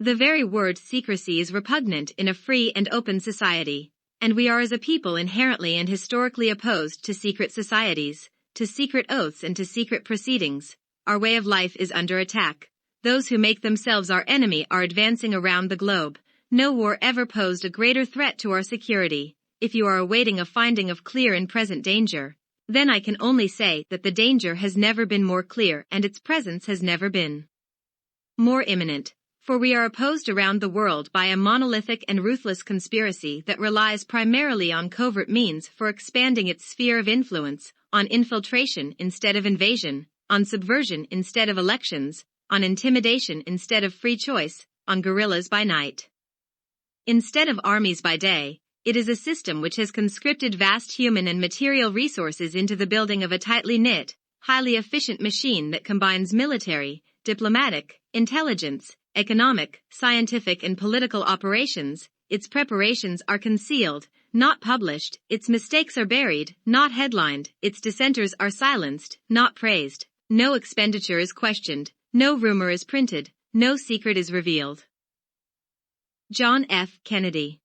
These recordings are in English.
The very word secrecy is repugnant in a free and open society, and we are as a people inherently and historically opposed to secret societies, to secret oaths and to secret proceedings. Our way of life is under attack. Those who make themselves our enemy are advancing around the globe. No war ever posed a greater threat to our security. If you are awaiting a finding of clear and present danger, then I can only say that the danger has never been more clear and its presence has never been more imminent. For we are opposed around the world by a monolithic and ruthless conspiracy that relies primarily on covert means for expanding its sphere of influence, on infiltration instead of invasion, on subversion instead of elections, on intimidation instead of free choice, on guerrillas by night instead of armies by day. It is a system which has conscripted vast human and material resources into the building of a tightly knit, highly efficient machine that combines military, diplomatic, intelligence, economic, scientific and political operations. Its preparations are concealed, not published, its mistakes are buried, not headlined, its dissenters are silenced, not praised. No expenditure is questioned, no rumor is printed, no secret is revealed. John F. Kennedy.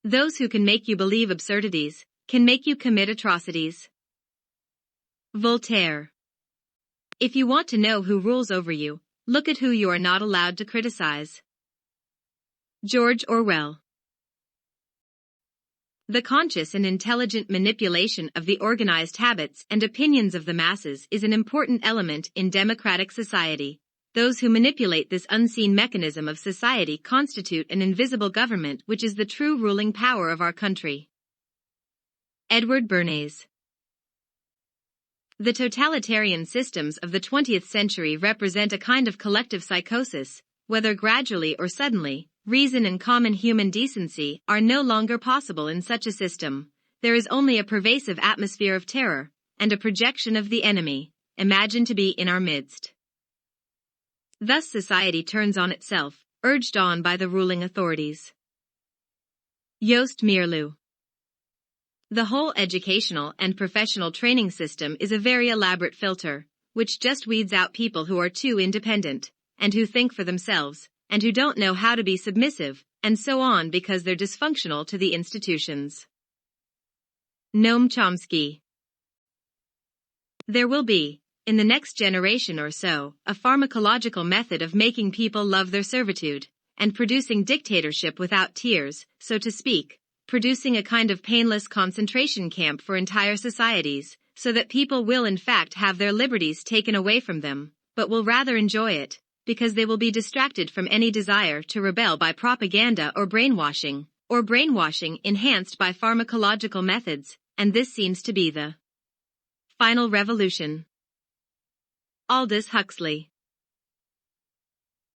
Those who can make you believe absurdities, can make you commit atrocities. Voltaire. If you want to know who rules over you, look at who you are not allowed to criticize. George Orwell. The conscious and intelligent manipulation of the organized habits and opinions of the masses is an important element in democratic society. Those who manipulate this unseen mechanism of society constitute an invisible government which is the true ruling power of our country. Edward Bernays. The totalitarian systems of the 20th century represent a kind of collective psychosis. Whether gradually or suddenly, reason and common human decency are no longer possible in such a system. There is only a pervasive atmosphere of terror, and a projection of the enemy, imagined to be in our midst. Thus society turns on itself, urged on by the ruling authorities. Joost Meerloo. The whole educational and professional training system is a very elaborate filter, which just weeds out people who are too independent, and who think for themselves, and who don't know how to be submissive, and so on because they're dysfunctional to the institutions. Noam Chomsky. There will be, in the next generation or so, a pharmacological method of making people love their servitude, and producing dictatorship without tears, so to speak, producing a kind of painless concentration camp for entire societies, so that people will in fact have their liberties taken away from them, but will rather enjoy it, because they will be distracted from any desire to rebel by propaganda or brainwashing enhanced by pharmacological methods, and this seems to be the final revolution. Aldous Huxley.